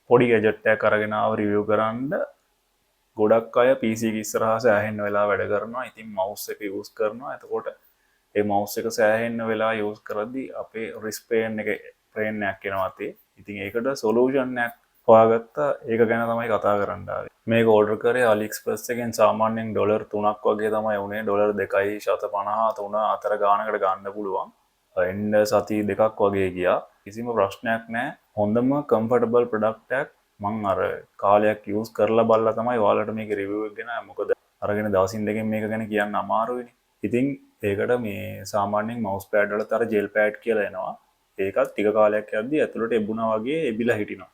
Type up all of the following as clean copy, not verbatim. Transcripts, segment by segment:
පොඩි ගැජට් එකක් අරගෙන ආව රිවිව් කරන්න ගොඩක් අය PC එක ඉස්සරහා සෑහෙන්න වෙලා වැඩ කරනවා. ඉතින් මවුස් එක යූස් කරනවා. එතකොට ඒ මවුස් එක සෑහෙන්න වෙලා යූස් කරද්දී අපේ රිස්ට් පේන් එක පේන් එකක් එනවා අතේ. ඉතින් ඒකට සොලියුෂන් එකක් හොයාගත්තා. ඒක ගැන තමයි කතා කරන්න ආවේ. මේක ඕඩර් කරේ AliExpress එකෙන් සාමාන්‍යයෙන් ඩොලර් 3ක් වගේ තමයි වුණේ. ඩොලර් 2.50 3 අතර ගානකට ගන්න පුළුවන්. එන්න සති දෙකක් වගේ ගියා. කිසිම ප්‍රශ්නයක් නැහැ. හොඳම කම්ෆර්ටබල් ප්‍රොඩක්ට් එකක්. මං අර කාලයක් යූස් කරලා බලලා තමයි ඔයාලට මේක රිවිව් එක ගෙනාවේ. මොකද අරගෙන දවසින් දෙකකින් මේක ගැන කියන්න අමාරුයිනේ. ඉතින් ඒකට මේ සාමාන්‍යයෙන් මවුස් පෑඩ් වලත් අර ජෙල් පෑඩ් කියලා එනවා. ඒකත් ටික කාලයක් යද්දී ඇතුළට එබුණා වගේ එබිලා හිටිනවා.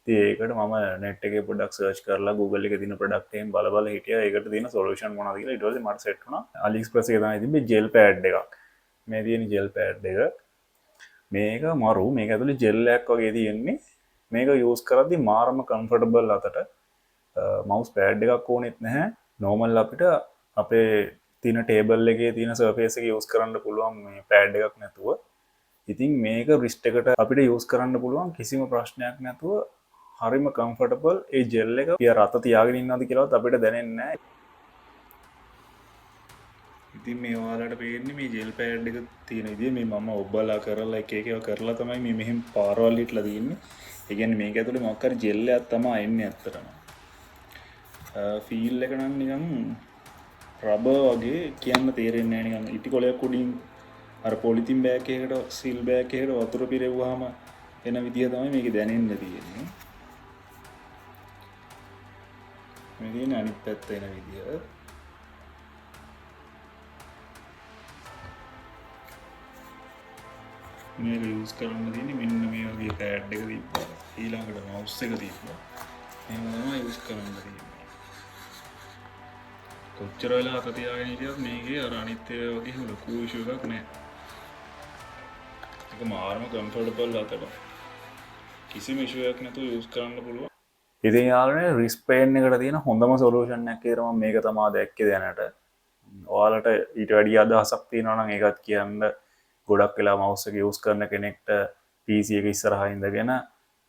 ඉතින් ඒකට මම net එකේ පොඩ්ඩක් සර්ච් කරලා Google එකේ තියෙන ප්‍රොඩක්ට් එකෙන් බල බල හිටියා. ඒකට තියෙන සොලියුෂන් මොනවද කියලා. ඊට පස්සේ මට සෙට් වුණා. AliExpress එකේ තමයි තිබ්බේ ජෙල් පෑඩ් එකක්. මේ තියෙන ජෙල් පෑඩ් එක මේක මරු මේක ඇතුලේ ජෙල් එකක් වගේ තියෙන්නේ. මේක යූස් කරද්දී මාරම කම්ෆර්ටබල් අතට මවුස් පෑඩ් එකක් ඕනෙත් නැහැ. නෝමල් අපිට අපේ තියෙන ටේබල් එකේ තියෙන සර්ෆේස් එක යූස් කරන්න පුළුවන් මේ පෑඩ් එකක් නැතුව. ඉතින් මේක රිස්ට් එකට අපිට යූස් කරන්න පුළුවන් කිසිම ප්‍රශ්නයක් නැතුව හරිම කම්ෆර්ටබල්. ඒ ජෙල් එක පිය රත තියාගෙන ඉන්නවද කියලාවත් අපිට දැනෙන්නේ නැහැ. ඉතින් මේ ඔයාලට පේන්නේ මේ ජෙල් පෑඩ් එක තියෙන විදිය මේ මම ඔබලා කරලා එක එක ඒවා කරලා තමයි මේ මෙහෙම පාරවල් හිටලා තියෙන්නේ. ඒ කියන්නේ මේක ඇතුලේ මොකක් හරි ජෙල් එකක් තමයි එන්නේ ඇත්තටම. ෆීල් එක නම් නිකන් රබර් වගේ කියන්න තේරෙන්නේ නැහැ නිකන් ඉටි කොලයක් උඩින් අර පොලිතින් බෑග් එකකට සීල් බෑග් එකකට වතුර පිරෙව්වහම එන විදිය තමයි මේක දැනෙන්න තියෙන්නේ. මේ තියෙන අනිත් පැත්ත එන විදිය. මේක යූස් කරන්න තියෙන්නේ මෙන්න මේ වගේ පෑඩ් එක තිබ්බා. ඊළඟට මවුස් එක තිබ්බා. මේක තමයි යූස් කරන්න තියෙන්නේ. කොච්චර වෙලා අත තියාගෙන හිටියත් මේකේ අර අනිත් ඒවා වගේ ලොකු ඉෂුව එකක් නැහැ. ඒක මාරම කම්ෆර්ටබල් අතට. කිසිම ඉෂුව එකක් නැතුව යූස් කරන්න පුළුවන්. ඉතින් යාළුවනේ රිස්ට් පේන් එකට තියෙන හොඳම සොලියුෂන් එකක් කියලා මම මේක තමයි දැක්කේ දැනට. ඔයාලට ඊට වැඩි අදහසක් තියෙනවා නම් ඒකත් කියන්න. ගොඩක් වෙලා මවුස් එක යූස් කරන කෙනෙක්ට PC එක ඉස්සරහා ඉඳගෙන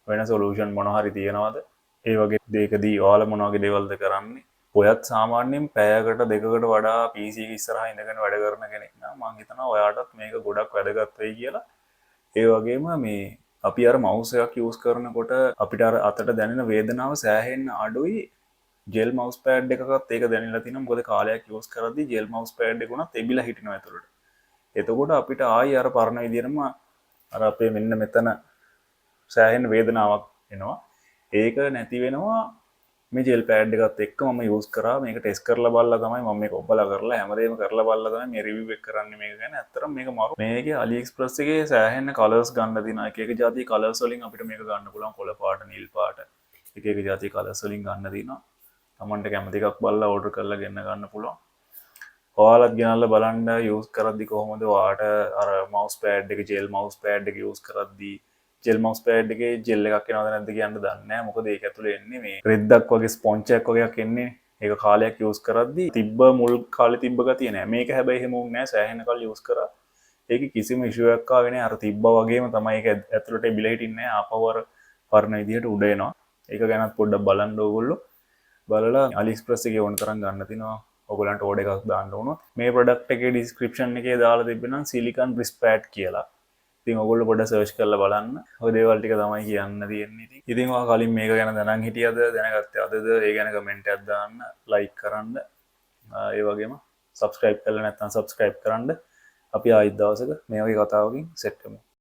වෙන සොලියුෂන් මොන හරි තියෙනවද? ඒ වගේ දෙයකදී ඔයාලා මොන වගේ දේවල්ද කරන්නේ? ඔයත් සාමාන්‍යයෙන් පැයකට දෙකකට වඩා PC එක ඉස්සරහා ඉඳගෙන වැඩ කරන කෙනෙක් නම් මම හිතනවා ඔයාටත් මේක ගොඩක් වැදගත් වෙයි කියලා. ඒ වගේම මේ අපි අර මවුස් එකක් යූස් කරනකොට අපිට අර අතට දැනෙන වේදනාව සෑහෙන්න අඩුයි. ජෙල් මවුස් පෑඩ් එකකත් ඒක දැනෙලා තිනවා. මොකද කාලයක් යූස් කරද්දී ජෙල් මවුස් පෑඩ් එක උනත් එබිලා හිටිනවා ඇතුළට. එතකොට අපිට ආයි අර පරණ විදිහටම අර අපේ මෙන්න මෙතන සෑහෙන වේදනාවක් එනවා. ඒක නැති වෙනවා මේ ජෙල් පෑඩ් එකත් එක්ක මම යූස් කරා. මේක ටෙස්ට් කරලා බලලා තමයි මම මේක ඔබලා කරලා හැමදේම කරලා බලලා තමයි මේ රිවිව් එක කරන්නේ මේක ගැන. ඇත්තටම මේක මරු. මේකේ AliExpress එකේ සෑහෙන කලර්ස් ගන්න තියෙනවා. එක එක જાති කලර්ස් වලින් අපිට මේක ගන්න පුළුවන්. කොළ පාට, නිල් පාට. එක එක જાති කලර්ස් වලින් ගන්න තියෙනවා. Tamanට කැමති එකක් බලලා ඕඩර් කරලා ගෙන්න ගන්න පුළුවන්. ඔයාලත් ගෙනල්ලා බලන්න යූස් කරද්දි කොහොමද ඔයාට අර මවුස් පෑඩ් එක ජෙල් මවුස් පෑඩ් එක යූස් කරද්දි ජෙල් මවුස් පෑඩ් එකේ ජෙල් එකක් එනවද නැද්ද කියන්න දන්නේ නැහැ. මොකද ඒක ඇතුලේ එන්නේ මේ රෙද්දක් වගේ ස්පොන්ජ් එකක් වගේ එකක් එන්නේ. ඒක කාලයක් යූස් කරද්දි තිබ්බ මුල් කාලේ තිබ්බ ගතිය නෑ. මේක හැබැයි එහෙම වුන්නේ නෑ. සෑහෙන කල් යූස් කරා. ඒකේ කිසිම ඉෂුව එකක් ආවේ නෑ. අර තිබ්බා වගේම තමයි ඒක ඇතුලට බිල හිටින්නේ නෑ. ආපහු අර පරණ විදිහට උඩ එනවා. ඒක ගැනත් පොඩ්ඩක් බලන්න ඕගොල්ලෝ. බලලා AliExpress එකේ ඕන තරම් ගන්න තිනවා. ඔයගලන්ට ඕඩර් එකක් දාන්න ඕන. මේ ප්‍රොඩක්ට් එකේ ඩිස්ක්‍රිප්ෂන් එකේ දාලා තිබෙනවා සිලිකන් රිස්ට් පෑඩ් කියලා. ඉතින් ඔයගොල්ලෝ පොඩ්ඩක් සර්ච් කරලා බලන්න. ඔය දේවල් ටික තමයි කියන්න තියෙන්නේ. ඉතින් ඔයා කලින් මේක ගැන දැනන් හිටියද දැනගත්තේ අදද? ඒ ගැන කමෙන්ට් එකක් දාන්න, ලයික් කරන්න. ඒ වගේම subscribe කරලා නැත්නම් subscribe කරන්න. අපි ආයිත් දවසක මේ වගේ කතාවකින් සෙට් වෙමු.